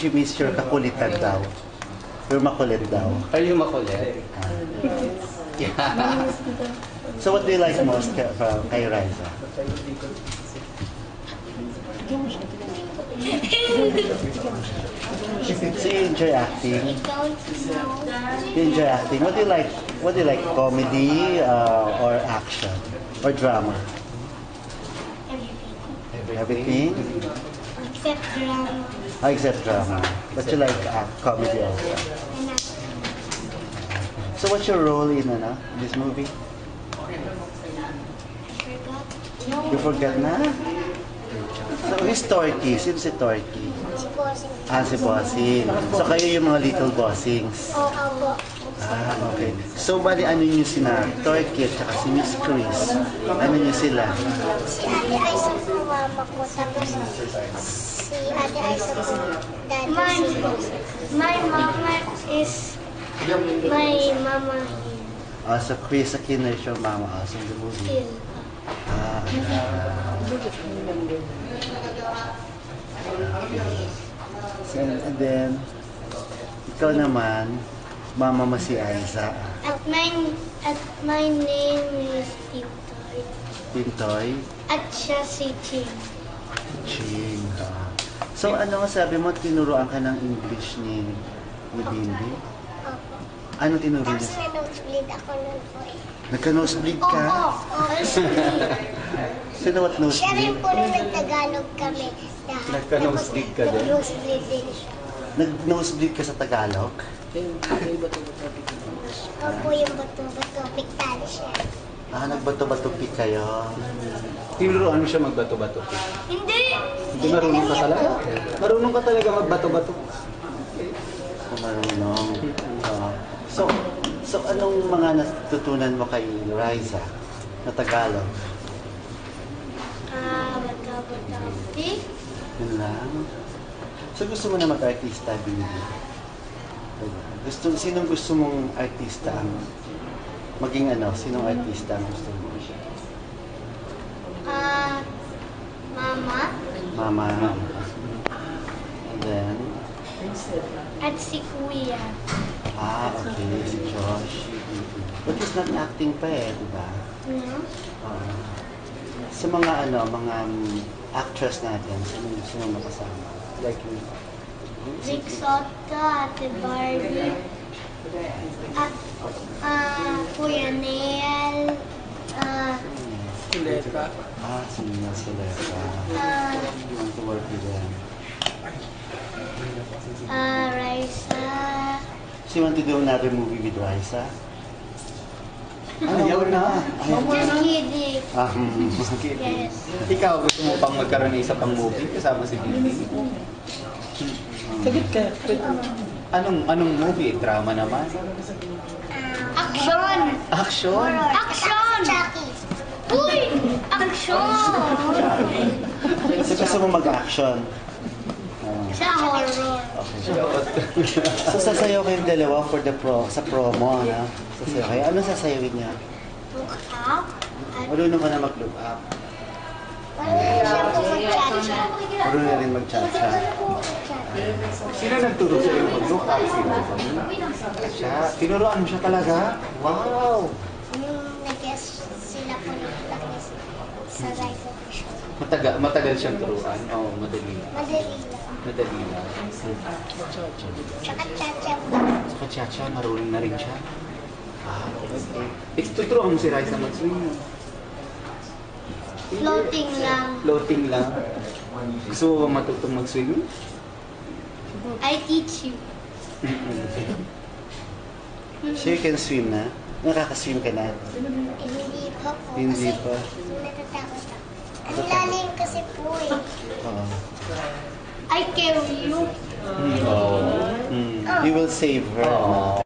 she means you're kakulitan daw. You're makulit daw. Are you makulit? Yeah. So what do you like most kay Riza? So you enjoy acting? You enjoy acting? What do you like? What do you like? Comedy or action? Or drama? Everything? Except drama. Oh, except drama. But you like comedy also. And So what's your role in this movie? I forgot. You forget na? So who's Torky? Sino si Torky? Si Bossing. Si Bossing. So kayo yung mga little bossings. Opo. Okay. So bali ano nyo sina Torky at saka si Miss Chris? Ano nyo sila? Si Ate Aiza po mama ko. Tapos si Ate Aiza po daddy si Bossing. My mama is my mama So Chris Aquino is your mama also in the movie. here. So, and then, ikaw naman, mama mo si Aiza. At my name is Tintoy. Tintoy, At siya si Ching. Ching. So ano nga sabi mo, tinuruan ka ng English ni Bindi? Opo. Ano tinuro Tapos niya? na-nosebleed ako nun po eh. Nagka-nosebleed ka? Oo. Sino what Siya nosebleed? rin po nung nagtagalog kami. Lahat. Nagka-nosebleed ka din? Nag-nosebleed din siya. Nag-nosebleed ka sa Tagalog? Opo yung bato-bato. Piktali siya. Nagbato-bato pick kayo. Tinuruan mo siya magbato-bato. Hindi! Hindi marunong ka talaga. Marunong ka talaga magbato-bato. Kung marunong. So anong mga natutunan mo kay Riza na Tagalog? Bato-bato. Yun lang. So gusto mo na mag-artista, Bindi? Sinong gusto mong artista ang maging sinong artista ang gusto mo? Mama. Mama. And then? At si Kuya. Okay, si Josh. But he's not acting pa di ba? No? Sa mga mga actress natin, sino makasama? Like you? Rick Soto, Ate Barbie. At Kuya Neil. Kuleta. Si Nina Solera. You want to work with them? Raisa. So you want to do another movie with Raisa? Ayaw na. Just kidding. Yes. Ikaw, gusto mo pang magkaroon ng isa pang movie kasama si Bibi? Sagot ka. Anong movie? Drama naman? Action! Action? Action! Uy! Action! So gusto mo mag-action? Sa horror. Okay. So sasayaw kayong dalawa for sa promo, Sasayaw kayo. Ano sasayawin niya? Look up. Marunong ka na mag-look up. Marunong siya po mag-cha-cha. Marunong na rin mag-cha-cha. Sino nagturo sa'yo mag-look up? Siya. Tinuruan mo siya talaga? Wow! Yung nag-guess sila po nag-guess sa Rise of the Show. Matagal siyang turuan? Oo, madali lang. Madali lang. Madali lang. Tsaka cha-cha po. Sa cha-cha, marunong na rin siya. Okay. Tuturuan mo si Raisa mag-swing. Floating lang. Floating lang. Gusto mo ba matutong mag-swing? I teach you. So you can swim na? Nakaka-swim ka na? Hindi pa po. Hindi Kasi pa. natatakot ako. Ang lalim kasi po eh. Oo. I carry you. He will save her.